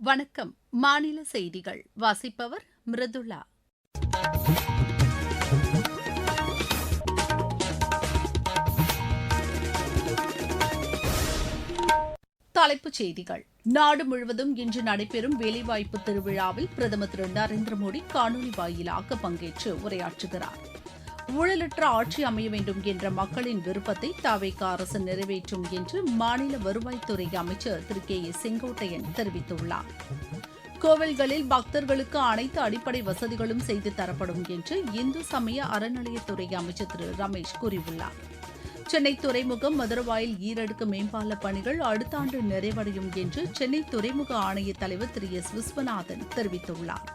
வணக்கம். மாநில செய்திகள் வாசிப்பவர் மிருதுளா. தலைப்புச் செய்திகள். நாடு முழுவதும் இன்று நடைபெறும் வேலைவாய்ப்பு திருவிழாவில் பிரதமர் திரு நரேந்திர மோடி காணொலி வாயிலாக பங்கேற்று உரையாற்றுகிறார். ஊழலற்ற ஆட்சி அமைய வேண்டும் என்ற மக்களின் விருப்பத்தை தவேக அரசு நிறைவேற்றும் என்று மாநில வருவாய்த்துறை அமைச்சர் திரு கே ஏ செங்கோட்டையன் தெரிவித்துள்ளார். கோவில்களில் பக்தர்களுக்கு அனைத்து அடிப்படை வசதிகளும் செய்து தரப்படும் என்று இந்து சமய அறநிலையத்துறை அமைச்சர் திரு ரமேஷ் கூறியுள்ளார். சென்னை துறைமுகம் மதுரவாயல் ஈரடுக்கு மேம்பால பணிகள் அடுத்த ஆண்டு நிறைவடையும் என்று சென்னை துறைமுக ஆணைய தலைவர் திரு எஸ் விஸ்வநாதன் தெரிவித்துள்ளார்.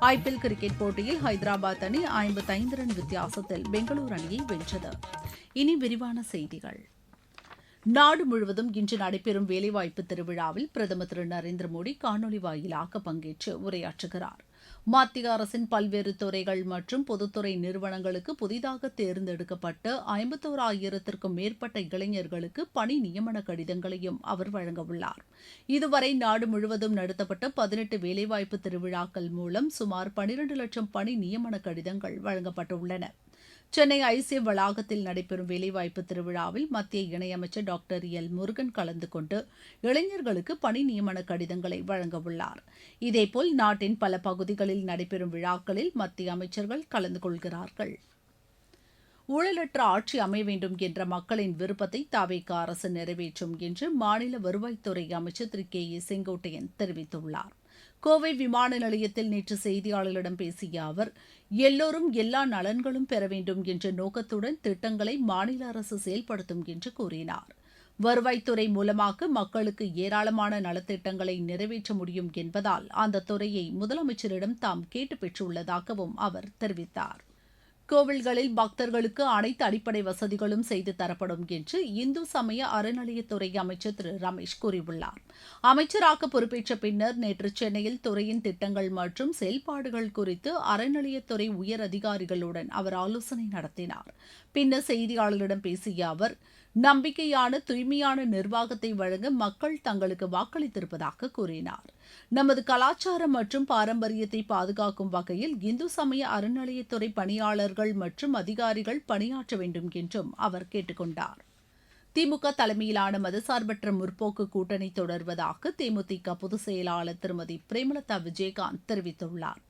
ஐபிஎல் கிரிக்கெட் போட்டியில் ஹைதராபாத் அணி 55 ரன் வித்தியாசத்தில் பெங்களூரு அணியை வென்றது. இனி விரிவான செய்திகள். நாடு முழுவதும் இன்று நடைபெறும் வேலைவாய்ப்பு திருவிழாவில் பிரதமர் திரு நரேந்திர மோடி காணொலி வாயிலாக பங்கேற்று உரையாற்றுகிறார். மத்திய அரசின் பல்வேறு துறைகள் மற்றும் பொதுத்துறை நிறுவனங்களுக்கு புதிதாக தேர்ந்தெடுக்கப்பட்ட 51,000க்கும் மேற்பட்ட இளைஞர்களுக்கு பணி நியமன கடிதங்களையும் அவர் வழங்கவுள்ளார். இதுவரை நாடு முழுவதும் நடத்தப்பட்ட 18 வேலைவாய்ப்பு திருவிழாக்கள் மூலம் சுமார் 12 லட்சம் பணி நியமன கடிதங்கள் வழங்கப்பட்டுள்ளன. சென்னை ஐசிஎஃப் வளாகத்தில் நடைபெறும் வேலைவாய்ப்பு திருவிழாவில் மத்திய இணையமைச்சர் டாக்டர் எல் முருகன் கலந்து கொண்டு இளைஞர்களுக்கு பணி நியமன கடிதங்களை வழங்கவுள்ளார். இதேபோல் நாட்டின் பல பகுதிகளில் நடைபெறும் விழாக்களில் மத்திய அமைச்சர்கள் கலந்து கொள்கிறார்கள். ஊழலற்ற ஆட்சி அமைய வேண்டும் என்ற மக்களின் விருப்பத்தை தவேக அரசு நிறைவேற்றும் என்று மாநில வருவாய்த்துறை அமைச்சர் திரு கே ஏ செங்கோட்டையன் தெரிவித்துள்ளார். கோவை விமான நிலையத்தில் நேற்று செய்தியாளர்களிடம் பேசிய அவர், எல்லோரும் எல்லா நலன்களும் பெற வேண்டும் என்ற நோக்கத்துடன் திட்டங்களை மாநில அரசு செயல்படுத்தும் என்று கூறினார். வருவாய்த்துறை மூலமாக மக்களுக்கு ஏராளமான நலத்திட்டங்களை நிறைவேற்ற முடியும் என்பதால் அந்த துறையை முதலமைச்சரிடம் தாம் கேட்டு பெற்றுள்ளதாகவும் அவர் தெரிவித்தார். கோவில்களில் பக்தர்களுக்கு அனைத்து அடிப்படை வசதிகளும் செய்து தரப்படும் என்று இந்து சமய அறநிலையத்துறை அமைச்சர் திரு ரமேஷ் கூறியுள்ளார். அமைச்சராக பொறுப்பேற்ற பின்னர் நேற்று சென்னையில் துறையின் திட்டங்கள் மற்றும் செயல்பாடுகள் குறித்து அறநிலையத்துறை உயர் அதிகாரிகளுடன் அவர் ஆலோசனை நடத்தினார். பின்னர் செய்தியாளர்களிடம் பேசிய அவர், நம்பிக்கையான தூய்மையான நிர்வாகத்தை வழங்க மக்கள் தங்களுக்கு வாக்களித்திருப்பதாக கூறினார். நமது கலாச்சாரம் மற்றும் பாரம்பரியத்தை பாதுகாக்கும் வகையில் இந்து சமய அறநிலையத்துறை பணியாளர்கள் மற்றும் அதிகாரிகள் பணியாற்ற வேண்டும் என்றும் அவர் கேட்டுக் கொண்டார். திமுக தலைமையிலான மதசார்பற்ற முற்போக்கு கூட்டணி தொடர்வதாக தேமுதிக பொதுச் செயலாளர் திருமதி பிரேமலதா விஜயகாந்த் தெரிவித்துள்ளார்.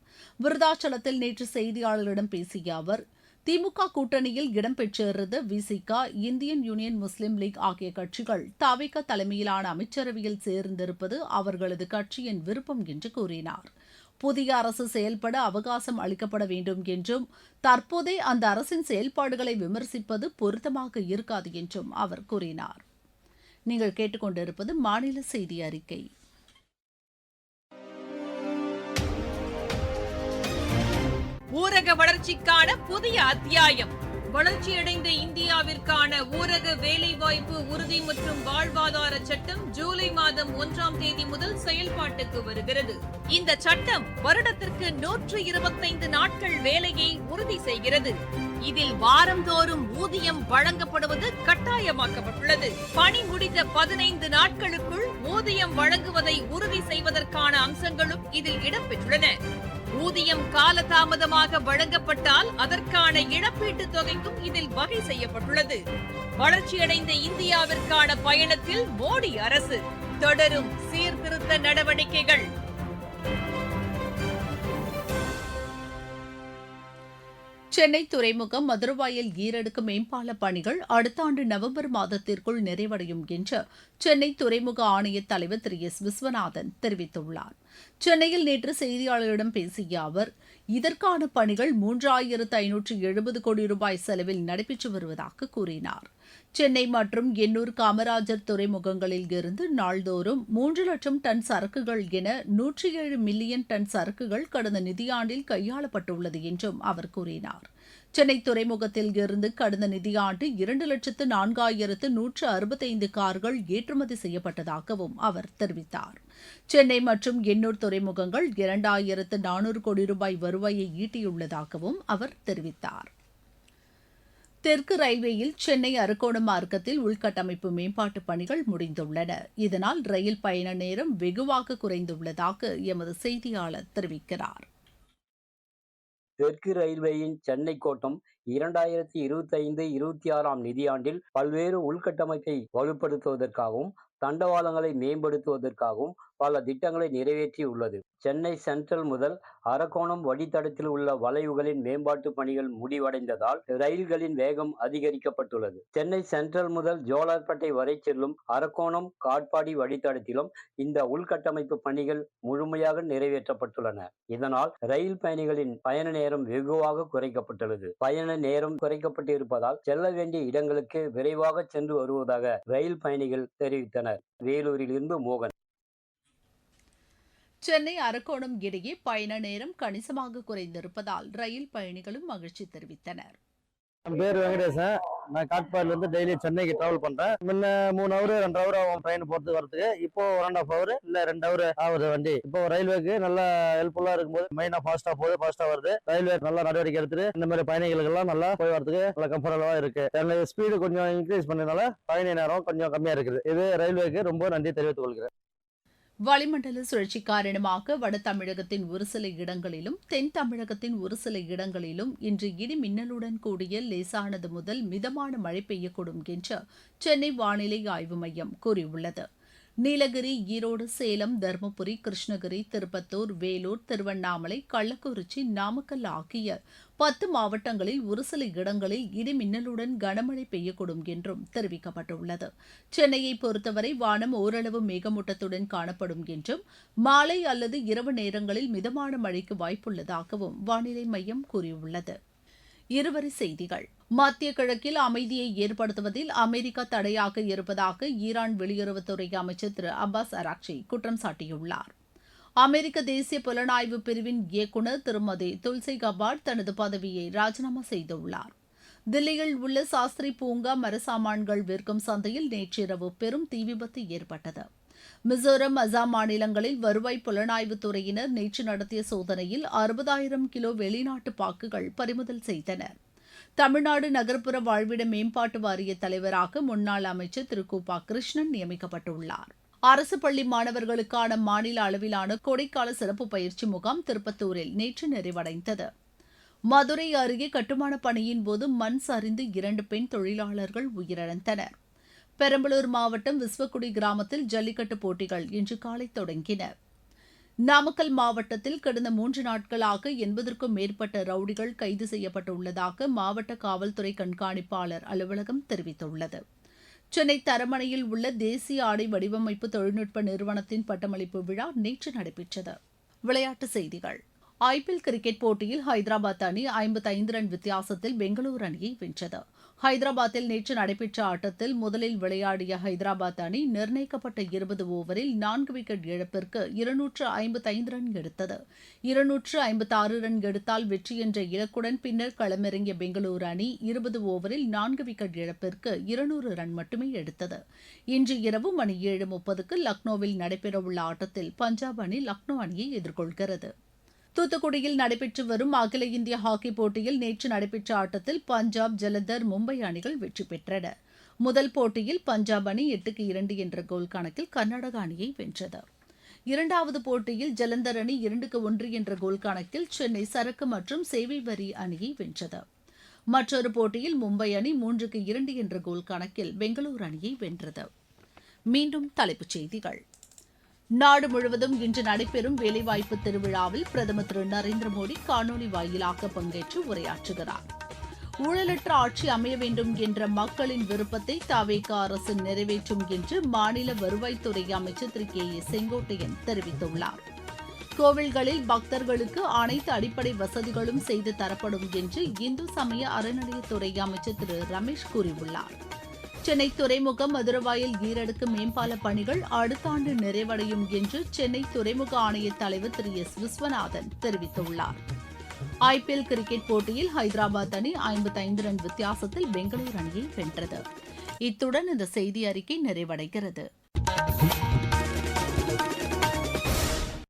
விருதாச்சலத்தில் நேற்று செய்தியாளர்களிடம் பேசிய அவர், திமுக கூட்டணியில் இடம்பெற்றிருந்த விசிக, இந்தியன் யூனியன் முஸ்லீம் லீக் ஆகிய கட்சிகள் தவேக தலைமையிலான அமைச்சரவையில் சேர்ந்திருப்பது அவர்களது கட்சியின் விருப்பம் என்று கூறினார். புதிய அரசு செயல்பட அவகாசம் அளிக்கப்பட வேண்டும் என்றும் தற்போதே அந்த அரசின் செயல்பாடுகளை விமர்சிப்பது பொருத்தமாக இருக்காது என்றும் அவர் கூறினார். நீங்கள் கேட்டுக்கொண்டிருப்பது மாநில செய்தி அறிக்கை. ஊரக வளர்ச்சிக்கான புதிய அத்தியாயம். வளர்ச்சியடைந்த இந்தியாவிற்கான ஊரக வேலைவாய்ப்பு உறுதி மற்றும் வாழ்வாதார சட்டம் ஜூலை மாதம் 1ஆம் தேதி முதல் செயல்பாட்டுக்கு வருகிறது. இந்த சட்டம் வருடத்திற்கு 125 நாட்கள் வேலையை உறுதி செய்கிறது. இதில் வாரந்தோறும் ஊதியம் வழங்கப்படுவது கட்டாயமாக்கப்பட்டுள்ளது. பணி முடிந்த 15 நாட்களுக்குள் ஊதியம் வழங்குவதை உறுதி செய்வதற்கான அம்சங்களும் இதில் இடம்பெற்றுள்ளன. ஊதியம் காலதாமதமாக வழங்கப்பட்டால் அதற்கான இழப்பீட்டுத் தொகைக்கும் இதில் வகை செய்யப்பட்டுள்ளது. வளர்ச்சியடைந்த இந்தியாவிற்கான பயணத்தில் மோடி அரசு தொடரும் சீர்திருத்த நடவடிக்கைகள். சென்னை துறைமுகம் மதுரவாயல் ஈரடுக்கு மேம்பால பணிகள் அடுத்த ஆண்டு நவம்பர் மாதத்திற்குள் நிறைவடையும் என்று சென்னை துறைமுக ஆணைய தலைவர் திரு எஸ் விஸ்வநாதன் தெரிவித்துள்ளார். சென்னையில் நேற்று செய்தியாளர்களிடம் பேசிய அவர், இதற்கான பணிகள் 3,570 கோடி ரூபாய் செலவில் நடைபெற்று வருவதாக கூறினார். சென்னை மற்றும் எண்ணூர் காமராஜர் துறைமுகங்களில் இருந்து நாள்தோறும் 3 லட்சம் டன் சரக்குகள் என 107 மில்லியன் டன் சரக்குகள் கடந்த நிதியாண்டில் கையாளப்பட்டுள்ளது என்றும் அவர் கூறினார். சென்னை துறைமுகத்தில் இருந்து கடந்த நிதியாண்டு 2,04,165 கார்கள் ஏற்றுமதி செய்யப்பட்டதாகவும் அவர் தெரிவித்தார். சென்னை மற்றும் எண்ணூர் துறைமுகங்கள் 2,400 கோடி ரூபாய் வருவாயை ஈட்டியுள்ளதாகவும் அவர் தெரிவித்தார். தெற்கு ரயில்வேயில் சென்னை அரக்கோணம் மார்க்கத்தில் உள்கட்டமைப்பு மேம்பாட்டு பணிகள் முடிந்துள்ளன. இதனால் ரயில் பயண நேரம் வெகுவாக குறைந்துள்ளதாக எமது செய்தியாளர் தெரிவிக்கிறார். தெற்கு ரயில்வேயின் சென்னை கோட்டம் 2025-26 நிதியாண்டில் பல்வேறு உள்கட்டமைப்பை வலுப்படுத்துவதற்காகவும் தண்டவாளங்களை மேம்படுத்துவதற்காகவும் பல திட்டங்களை நிறைவேற்றியுள்ளது. சென்னை சென்ட்ரல் முதல் அரக்கோணம் வழித்தடத்தில் உள்ள வளைவுகளின் மேம்பாட்டு பணிகள் முடிவடைந்ததால் ரயில்களின் வேகம் அதிகரிக்கப்பட்டுள்ளது. சென்னை சென்ட்ரல் முதல் ஜோலார்பேட்டை வரை செல்லும் அரக்கோணம் காட்பாடி வழித்தடத்திலும் இந்த உள்கட்டமைப்பு பணிகள் முழுமையாக நிறைவேற்றப்பட்டுள்ளன. இதனால் ரயில் பயணிகளின் பயண நேரம் வெகுவாக குறைக்கப்பட்டுள்ளது. பயண நேரம் குறைக்கப்பட்டிருப்பதால் செல்ல வேண்டிய இடங்களுக்கு விரைவாக சென்று வருவதாக ரயில் பயணிகள் தெரிவித்தனர். வேலூரிலிருந்து மோகன். சென்னை அரக்கோணம் இடையே பயண நேரம் கணிசமாக குறைந்திருப்பதால் ரயில் பயணிகளும் மகிழ்ச்சி தெரிவித்தனர். என் பேர் வெங்கடேசன். நான் காட்பாடில இருந்து டெய்லி சென்னைக்கு டிராவல் பண்றேன். முன்ன 3 ஹவர் 2 ஹவர் ஆகும் ட்ரெயின் போறது வரதுக்கு. இப்போ 1.5 ஹவர் இல்ல 2 ஹவர் ஆகுது வண்டி. இப்போ ரயில்வேக்கு நல்லா ஹெல்ப்ஃபுல்லா இருக்கும்போது மெயினா ஃபாஸ்டா போகுது, ஃபாஸ்டா வருது. ரயில்வே நல்லா நடவடிக்கை எடுத்துட்டு இந்த மாதிரி பயணிகளுக்கு எல்லாம் நல்லா போய் வரதுக்கு நல்லா கம்ஃபர்டபுளா இருக்கு. ஸ்பீடு கொஞ்சம் இன்க்ரீஸ் பண்ணதுனால பயண நேரம் கொஞ்சம் கம்மியா இருக்குது. இது ரயில்வேக்கு ரொம்ப நன்றி தெரிவித்துக் கொள்கிறேன். வளிமண்டல சுழற்சி காரணமாக வட தமிழகத்தின் ஒரு சில இடங்களிலும் தென் தமிழகத்தின் ஒரு சில இடங்களிலும் இன்று இடி மின்னலுடன் கூடிய லேசானது முதல் மிதமான மழை பெய்யக்கூடும் என்று சென்னை வானிலை ஆய்வு மையம் கூறியுள்ளது. நீலகிரி, ஈரோடு, சேலம், தருமபுரி, கிருஷ்ணகிரி, திருப்பத்தூர், வேலூர், திருவண்ணாமலை, கள்ளக்குறிச்சி, நாமக்கல் ஆகிய 10 மாவட்டங்களில் ஒரு சில இடங்களில் இடி மின்னலுடன் கனமழை பெய்யக்கூடும் என்றும் தெரிவிக்கப்பட்டுள்ளது. சென்னையை பொறுத்தவரை வானம் ஓரளவு மேகமூட்டத்துடன் காணப்படும் என்றும் மாலை அல்லது இரவு நேரங்களில் மிதமான மழைக்கு வாய்ப்புள்ளதாகவும் வானிலை மையம் கூறியுள்ளது. இருவரி செய்திகள். மத்திய கிழக்கில் அமைதியை ஏற்படுத்துவதில் அமெரிக்கா தடையாக இருப்பதாக ஈரான் வெளியுறவுத்துறை அமைச்சர் திரு அப்பாஸ் அராக்சி குற்றம் சாட்டியுள்ளார். அமெரிக்க தேசிய புலனாய்வு பிரிவின் இயக்குநர் திருமதி துல்சி கபாட் தனது பதவியை ராஜினாமா செய்துள்ளார். தில்லியில் உள்ள சாஸ்திரி பூங்கா மரசாமான்கள் விற்கும் சந்தையில் நேற்றிரவு பெரும் தீ விபத்து ஏற்பட்டது. மிசோரம், அசாம் மாநிலங்களில் வருவாய் புலனாய்வுத் துறையினர் நேற்று நடத்திய சோதனையில் 60,000 கிலோ வெளிநாட்டு பாக்குகள் பறிமுதல் செய்தனர். தமிழ்நாடு நகர்ப்புற வாழ்விட மேம்பாட்டு வாரிய தலைவராக முன்னாள் அமைச்சர் திரு கூபா கிருஷ்ணன் நியமிக்கப்பட்டுள்ளார். அரசு பள்ளி மாணவர்களுக்கான மாநில அளவிலான கோடைக்கால சிறப்பு பயிற்சி முகாம் திருப்பத்தூரில் நேற்று நிறைவடைந்தது. மதுரை அருகே கட்டுமான பணியின் போது மண் சரிந்து 2 பெண் தொழிலாளர்கள் உயிரிழந்தனர். பெரம்பலூர் மாவட்டம் விஸ்வக்குடி கிராமத்தில் ஜல்லிக்கட்டு போட்டிகள் இன்று காலை தொடங்கின. நாமக்கல் மாவட்டத்தில் கடந்த 3 நாட்களாக 80க்கும் மேற்பட்ட ரவுடிகள் கைது செய்யப்பட்டுள்ளதாக மாவட்ட காவல்துறை கண்காணிப்பாளர் அலுவலகம் தெரிவித்துள்ளது. சென்னை தரமணையில் உள்ள தேசிய ஆடை வடிவமைப்பு தொழில்நுட்ப நிறுவனத்தின் பட்டமளிப்பு விழா நேற்று நடைபெற்றது. விளையாட்டுச் செய்திகள். ஐபிஎல் கிரிக்கெட் போட்டியில் ஹைதராபாத் அணி 55 ரன் வித்தியாசத்தில் பெங்களூரு அணியை வென்றது. ஹைதராபாத்தில் நேற்று நடைபெற்ற ஆட்டத்தில் முதலில் விளையாடிய ஹைதராபாத் அணி நிர்ணயிக்கப்பட்ட 20 ஓவரில் 4 விக்கெட் இழப்பிற்கு 255 ரன் எடுத்தது. 256 ரன் எடுத்தால் வெற்றி என்ற இலக்குடன் பின்னர் களமிறங்கிய பெங்களூரு அணி 20 ஓவரில் 4 விக்கெட் இழப்பிற்கு 200 ரன் மட்டுமே எடுத்தது. இன்று இரவு மணி 7:30க்கு லக்னோவில் நடைபெறவுள்ள ஆட்டத்தில் பஞ்சாப் அணி லக்னோ அணியை எதிர்கொள்கிறது. தூத்துக்குடியில் நடைபெற்று வரும் அகில இந்திய ஹாக்கி போட்டியில் நேற்று நடைபெற்ற ஆட்டத்தில் பஞ்சாப், ஜலந்தர், மும்பை அணிகள் வெற்றி பெற்றன. முதல் போட்டியில் பஞ்சாப் அணி 8-2 என்ற கோல் கணக்கில் கர்நாடக அணியை வென்றது. இரண்டாவது போட்டியில் ஜலந்தர் அணி 2-1 என்ற கோல் கணக்கில் சென்னை சரக்கு மற்றும் சேவை வரி அணியை வென்றது. மற்றொரு போட்டியில் மும்பை அணி 3-2 என்ற கோல் கணக்கில் பெங்களூரு அணியை வென்றது. மீண்டும் தலைப்புச் செய்திகள். நாடு முழுவதும் இன்று நடைபெறும் வேலைவாய்ப்பு திருவிழாவில் பிரதமர் திரு நரேந்திர மோடி காணொலி வாயிலாக பங்கேற்று உரையாற்றுகிறார். ஊழலற்ற ஆட்சி அமைய வேண்டும் என்ற மக்களின் விருப்பத்தை தவேக அரசு நிறைவேற்றும் என்று மாநில வருவாய்த்துறை அமைச்சர் திரு கே ஏ செங்கோட்டையன் தெரிவித்துள்ளார். கோவில்களில் பக்தர்களுக்கு அனைத்து அடிப்படை வசதிகளும் செய்து தரப்படும் என்று இந்து சமய அறநிலையத்துறை அமைச்சர் திரு ரமேஷ் கூறியுள்ளார். சென்னை துறைமுகம் மதுரவாயல் ஈரடுக்கு மேம்பால பணிகள் அடுத்த ஆண்டு நிறைவடையும் என்று சென்னை துறைமுக ஆணைய தலைவர் திரு எஸ் விஸ்வநாதன் தெரிவித்துள்ளார். ஐபிஎல் கிரிக்கெட் போட்டியில் ஹைதராபாத் அணி 55 ரன் வித்தியாசத்தில் பெங்களூரு அணியை வென்றது. இத்துடன் இந்த செய்தி அறிக்கை நிறைவடைகிறது.